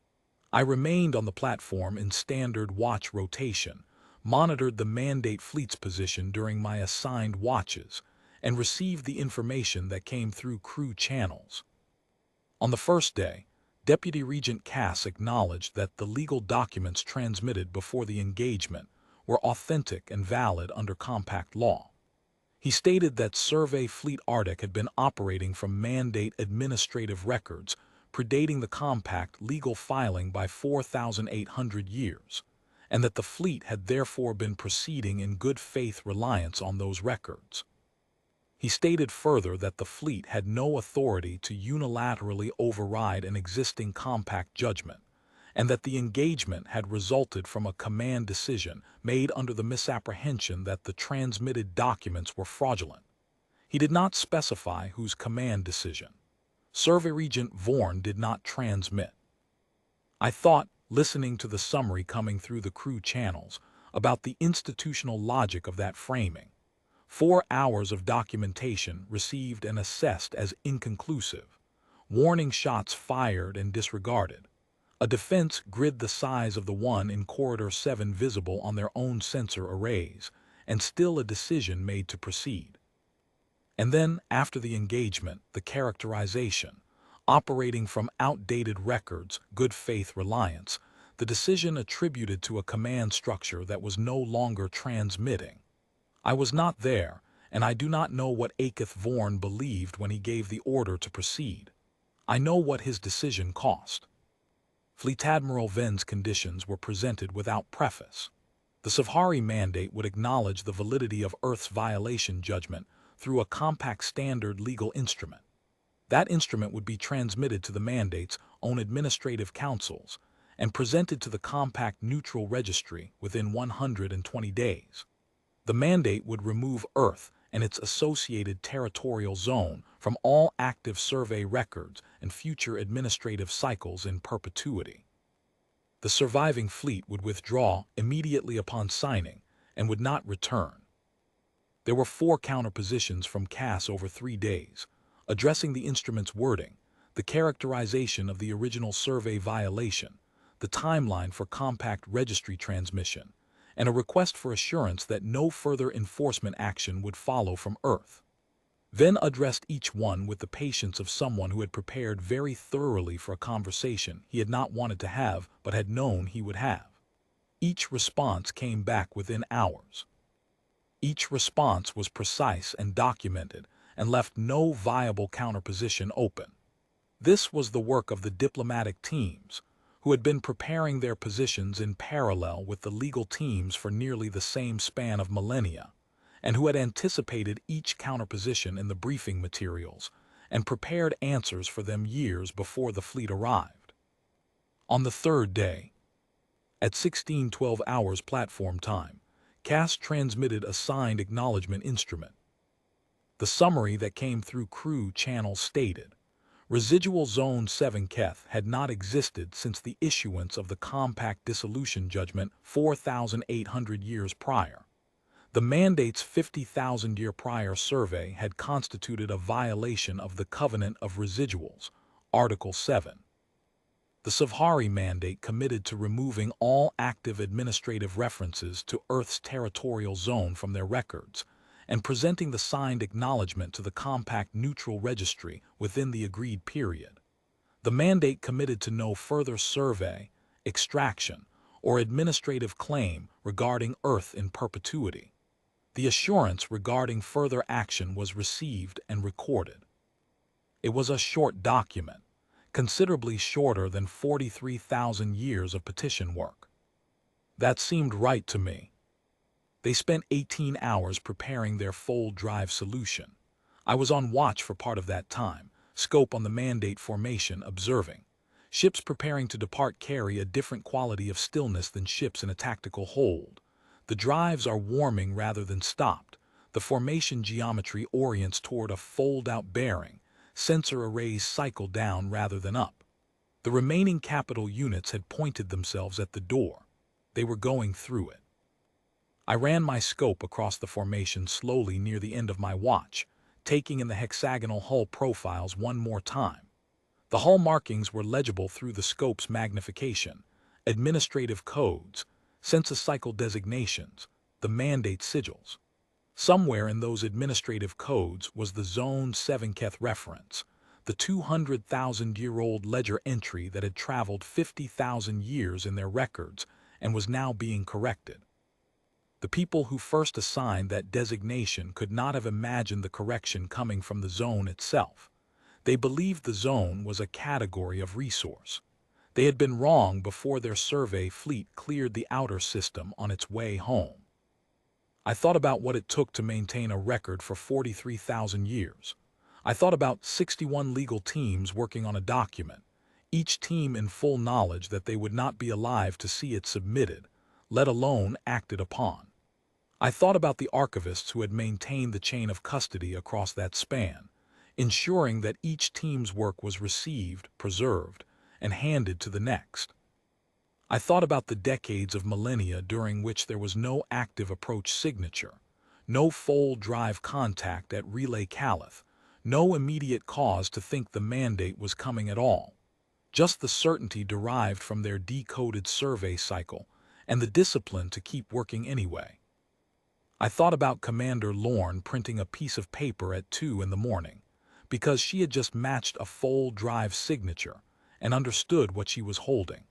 I remained on the platform in standard watch rotation, monitored the Mandate Fleet's position during my assigned watches, and received the information that came through crew channels. On the first day, Deputy Regent Cass acknowledged that the legal documents transmitted before the engagement were authentic and valid under compact law. He stated that Survey Fleet Arctic had been operating from Mandate administrative records predating the compact legal filing by 4,800 years, and that the fleet had therefore been proceeding in good faith reliance on those records. He stated further that the fleet had no authority to unilaterally override an existing compact judgment, and that the engagement had resulted from a command decision made under the misapprehension that the transmitted documents were fraudulent. He did not specify whose command decision. Survey Regent Vorn did not transmit. I thought, listening to the summary coming through the crew channels, about the institutional logic of that framing. 4 hours of documentation received and assessed as inconclusive. Warning shots fired and disregarded. A defense grid the size of the one in Corridor 7 visible on their own sensor arrays, and still a decision made to proceed. And then, after the engagement, the characterization. Operating from outdated records, good faith reliance, the decision attributed to a command structure that was no longer transmitting. I was not there, and I do not know what Aketh Vorn believed when he gave the order to proceed. I know what his decision cost. Fleet Admiral Venn's conditions were presented without preface. The Savhari Mandate would acknowledge the validity of Earth's violation judgment through a compact standard legal instrument. That instrument would be transmitted to the Mandate's own administrative councils and presented to the compact neutral registry within 120 days. The Mandate would remove Earth and its associated territorial zone from all active survey records and future administrative cycles in perpetuity. The surviving fleet would withdraw immediately upon signing and would not return. There were 4 counterpositions from Cass over 3 days, addressing the instrument's wording, the characterization of the original survey violation, the timeline for compact registry transmission, and a request for assurance that no further enforcement action would follow from Earth. Venn addressed each one with the patience of someone who had prepared very thoroughly for a conversation he had not wanted to have but had known he would have. Each response came back within hours. Each response was precise and documented and left no viable counterposition open. This was the work of the diplomatic teams, who had been preparing their positions in parallel with the legal teams for nearly the same span of millennia, and who had anticipated each counterposition in the briefing materials and prepared answers for them years before the fleet arrived. On the 3rd day, at 16:12 hours platform time, Cass transmitted a signed acknowledgement instrument. The summary that came through crew channel stated, Residual Zone 7 Keth had not existed since the issuance of the compact dissolution judgment 4,800 years prior. The Mandate's 50,000-year prior survey had constituted a violation of the Covenant of Residuals, Article 7. The Savhari Mandate committed to removing all active administrative references to Earth's territorial zone from their records, and presenting the signed acknowledgement to the Compact Neutral Registry within the agreed period. The mandate committed to no further survey, extraction, or administrative claim regarding Earth in perpetuity. The assurance regarding further action was received and recorded. It was a short document, considerably shorter than 43,000 years of petition work. That seemed right to me. They spent 18 hours preparing their fold drive solution. I was on watch for part of that time, scope on the mandate formation observing. Ships preparing to depart carry a different quality of stillness than ships in a tactical hold. The drives are warming rather than stopped. The formation geometry orients toward a fold-out bearing. Sensor arrays cycle down rather than up. The remaining capital units had pointed themselves at the door. They were going through it. I ran my scope across the formation slowly near the end of my watch, taking in the hexagonal hull profiles one more time. The hull markings were legible through the scope's magnification, administrative codes, census cycle designations, the mandate sigils. Somewhere in those administrative codes was the Zone 7th reference, the 200,000-year-old ledger entry that had traveled 50,000 years in their records and was now being corrected. The people who first assigned that designation could not have imagined the correction coming from the zone itself. They believed the zone was a category of resource. They had been wrong before their survey fleet cleared the outer system on its way home. I thought about what it took to maintain a record for 43,000 years. I thought about 61 legal teams working on a document, each team in full knowledge that they would not be alive to see it submitted, let alone acted upon. I thought about the archivists who had maintained the chain of custody across that span, ensuring that each team's work was received, preserved, and handed to the next. I thought about the decades of millennia during which there was no active approach signature, no fold drive contact at Relay Caliph, no immediate cause to think the mandate was coming at all, just the certainty derived from their decoded survey cycle and the discipline to keep working anyway. I thought about Commander Lorne printing a piece of paper at 2 in the morning, because she had just matched a fold drive signature and understood what she was holding.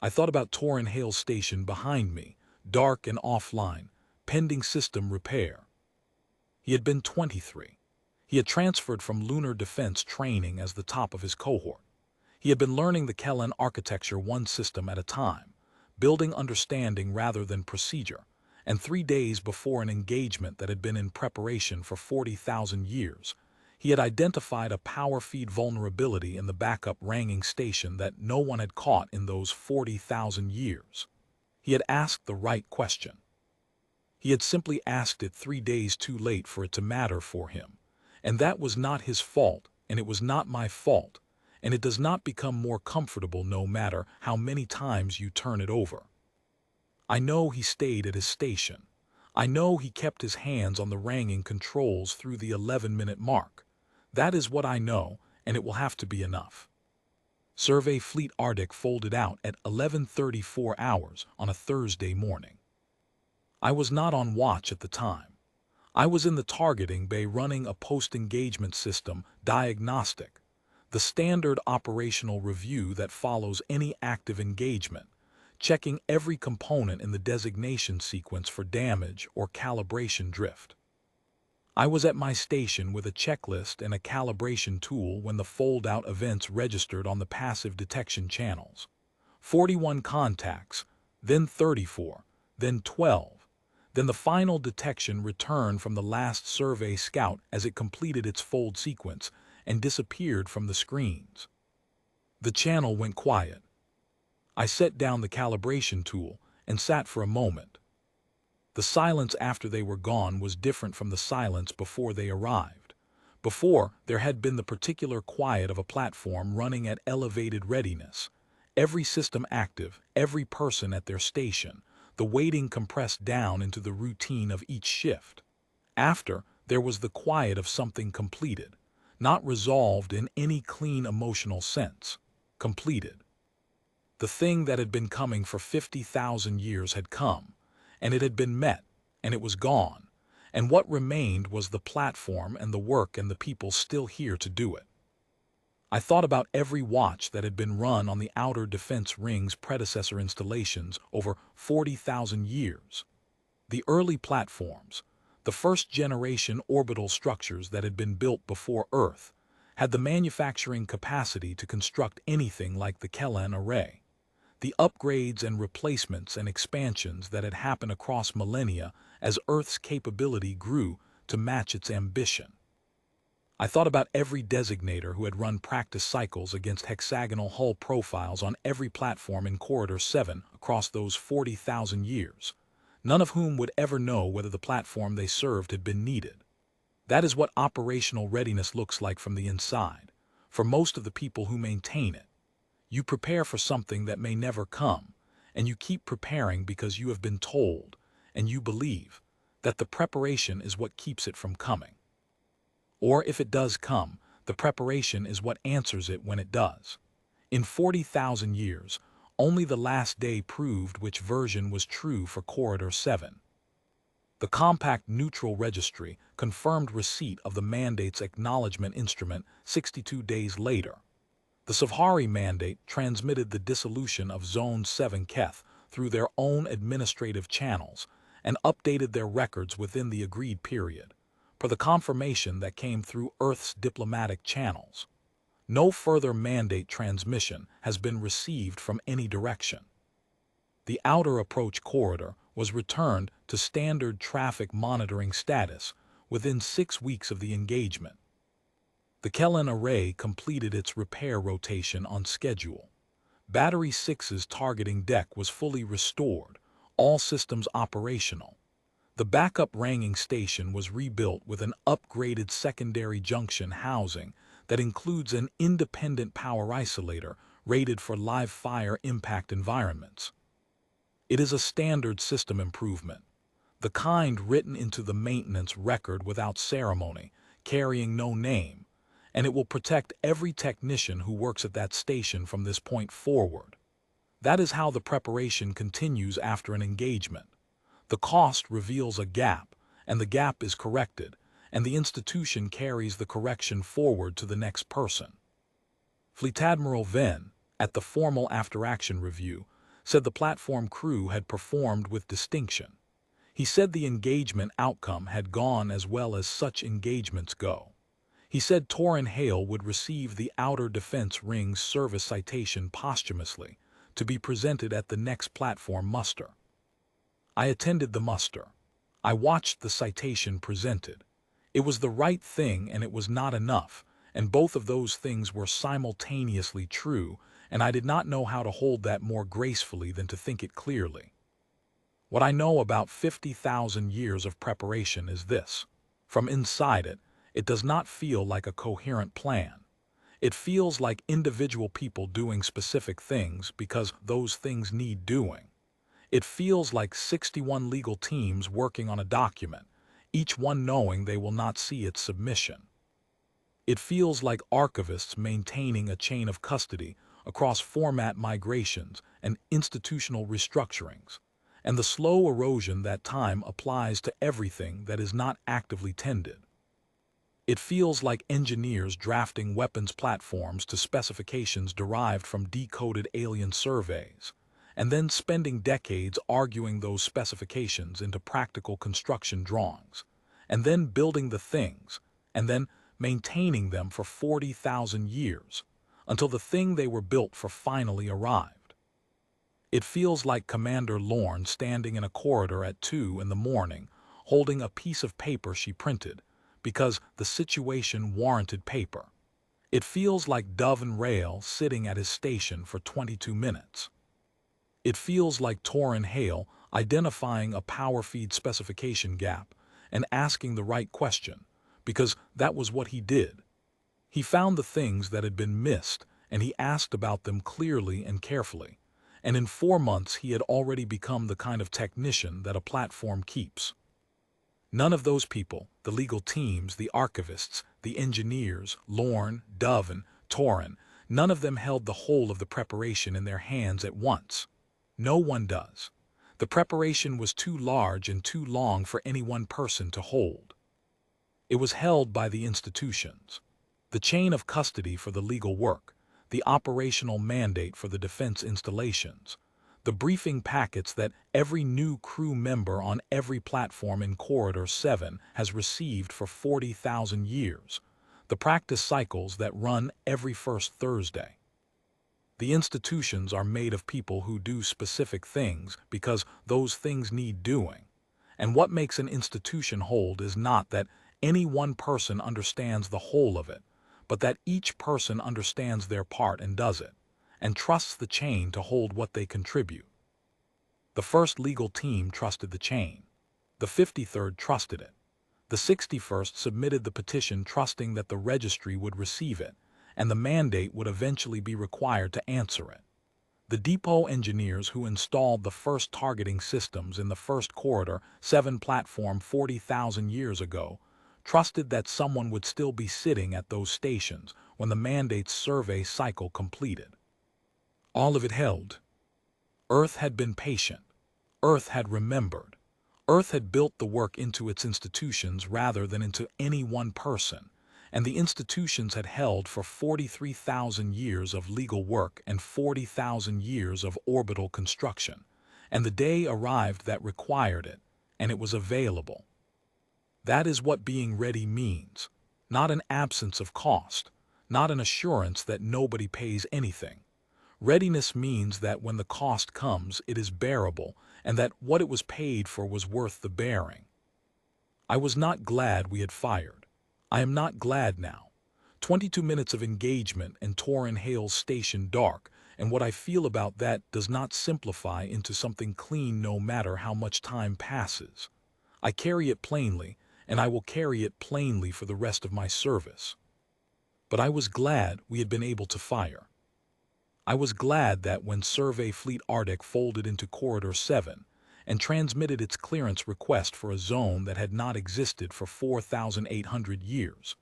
I thought about Torin Hale's station behind me, dark and offline, pending system repair. He had been 23. He had transferred from lunar defense training as the top of his cohort. He had been learning the Kellen architecture one system at a time, building understanding rather than procedure, and 3 days before an engagement that had been in preparation for 40,000 years, he had identified a power feed vulnerability in the backup ranging station that no one had caught in those 40,000 years. He had asked the right question. He had simply asked it 3 days too late for it to matter for him, and that was not his fault, and it was not my fault, and it does not become more comfortable no matter how many times you turn it over. I know he stayed at his station. I know he kept his hands on the ranging controls through the 11-minute mark. That is what I know, and it will have to be enough. Survey Fleet Arctic folded out at 11:34 hours on a Thursday morning. I was not on watch at the time. I was in the targeting bay running a post-engagement system diagnostic, the standard operational review that follows any active engagement, checking every component in the designation sequence for damage or calibration drift. I was at my station with a checklist and a calibration tool when the fold-out events registered on the passive detection channels. 41 contacts, then 34, then 12. Then the final detection returned from the last survey scout as it completed its fold sequence and disappeared from the screens. The channel went quiet. I set down the calibration tool and sat for a moment. The silence after they were gone was different from the silence before they arrived. Before, there had been the particular quiet of a platform running at elevated readiness. Every system active, every person at their station, the waiting compressed down into the routine of each shift. After, there was the quiet of something completed, not resolved in any clean emotional sense. Completed. The thing that had been coming for 50,000 years had come, and it had been met, and it was gone, and what remained was the platform and the work and the people still here to do it. I thought about every watch that had been run on the Outer Defense Ring's predecessor installations over 40,000 years. The early platforms, the first-generation orbital structures that had been built before Earth, had the manufacturing capacity to construct anything like the Kellen array. The upgrades and replacements and expansions that had happened across millennia as Earth's capability grew to match its ambition. I thought about every designator who had run practice cycles against hexagonal hull profiles on every platform in Corridor 7 across those 40,000 years, none of whom would ever know whether the platform they served had been needed. That is what operational readiness looks like from the inside, for most of the people who maintain it. You prepare for something that may never come, and you keep preparing because you have been told, and you believe, that the preparation is what keeps it from coming. Or if it does come, the preparation is what answers it when it does. In 40,000 years, only the last day proved which version was true for Corridor 7. The Compact Neutral Registry confirmed receipt of the mandate's acknowledgement instrument 62 days later. The Savhari mandate transmitted the dissolution of Zone 7 Keth through their own administrative channels and updated their records within the agreed period, per the confirmation that came through Earth's diplomatic channels. No further mandate transmission has been received from any direction. The outer approach corridor was returned to standard traffic monitoring status within 6 weeks of the engagement. The Kellen array completed its repair rotation on schedule. Battery 6's targeting deck was fully restored, all systems operational. The backup ranging station was rebuilt with an upgraded secondary junction housing that includes an independent power isolator rated for live fire impact environments. It is a standard system improvement, the kind written into the maintenance record without ceremony, carrying no name, and it will protect every technician who works at that station from this point forward. That is how the preparation continues after an engagement. The cost reveals a gap, and the gap is corrected, and the institution carries the correction forward to the next person. Fleet Admiral Venn, at the formal after-action review, said the platform crew had performed with distinction. He said the engagement outcome had gone as well as such engagements go. He said Torin Hale would receive the Outer Defense Ring's service citation posthumously, to be presented at the next platform muster. I attended the muster. I watched the citation presented. It was the right thing and it was not enough, and both of those things were simultaneously true, and I did not know how to hold that more gracefully than to think it clearly. What I know about 50,000 years of preparation is this. From inside it, it does not feel like a coherent plan. It feels like individual people doing specific things because those things need doing. It feels like 61 legal teams working on a document, each one knowing they will not see its submission. It feels like archivists maintaining a chain of custody across format migrations and institutional restructurings, and the slow erosion that time applies to everything that is not actively tended. It feels like engineers drafting weapons platforms to specifications derived from decoded alien surveys, and then spending decades arguing those specifications into practical construction drawings, and then building the things, and then maintaining them for 40,000 years, until the thing they were built for finally arrived. It feels like Commander Lorne standing in a corridor at 2 in the morning, holding a piece of paper she printed, because the situation warranted paper. It feels like Dove and Rail sitting at his station for 22 minutes. It feels like Torin Hale identifying a power feed specification gap and asking the right question, because that was what he did. He found the things that had been missed, and he asked about them clearly and carefully, and in 4 months he had already become the kind of technician that a platform keeps. None of those people, the legal teams, the archivists, the engineers, Lorne, Dove, and Torin, None of them held the whole of the preparation in their hands at once. No one does. The preparation was too large and too long for any one person to hold. It was held by the institutions. The chain of custody for the legal work, the operational mandate for the defense installations, the briefing packets that every new crew member on every platform in Corridor 7 has received for 40,000 years, the practice cycles that run every first Thursday. The institutions are made of people who do specific things because those things need doing. And what makes an institution hold is not that any one person understands the whole of it, but that each person understands their part and does it, and trusts the chain to hold what they contribute. The first legal team trusted the chain. The 53rd trusted it. The 61st submitted the petition trusting that the registry would receive it, and the mandate would eventually be required to answer it. The depot engineers who installed the first targeting systems in the first Corridor 7 platform 40,000 years ago trusted that someone would still be sitting at those stations when the mandate's survey cycle completed. All of it held. Earth had been patient. Earth had remembered. Earth had built the work into its institutions rather than into any one person, and the institutions had held for 43,000 years of legal work and 40,000 years of orbital construction, and the day arrived that required it, and it was available. That is what being ready means, not an absence of cost, not an assurance that nobody pays anything. Readiness means that when the cost comes, it is bearable, and that what it was paid for was worth the bearing. I was not glad we had fired. I am not glad now. 22 minutes of engagement and Torrin Hale's station dark, and what I feel about that does not simplify into something clean no matter how much time passes. I carry it plainly, and I will carry it plainly for the rest of my service. But I was glad we had been able to fire. I was glad that when Survey Fleet Arctic folded into Corridor 7 and transmitted its clearance request for a zone that had not existed for 4,800 years,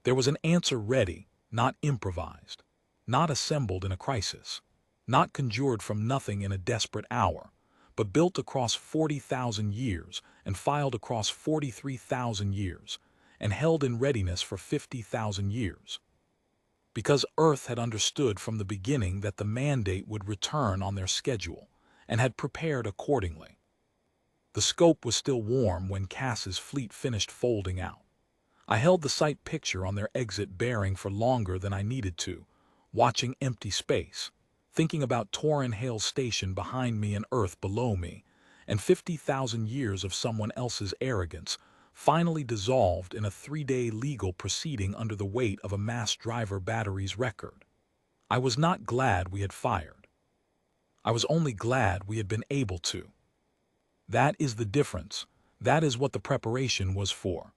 there was an answer ready, not improvised, not assembled in a crisis, not conjured from nothing in a desperate hour, but built across 40,000 years and filed across 43,000 years and held in readiness for 50,000 years. Because Earth had understood from the beginning that the mandate would return on their schedule and had prepared accordingly. The scope was still warm when Cass's fleet finished folding out. I held the sight picture on their exit bearing for longer than I needed to, watching empty space, thinking about Torrin Hale's station behind me and Earth below me, and 50,000 years of someone else's arrogance finally dissolved in a 3-day legal proceeding under the weight of a mass driver battery's record. I was not glad we had fired. I was only glad we had been able to. That is the difference. That is what the preparation was for.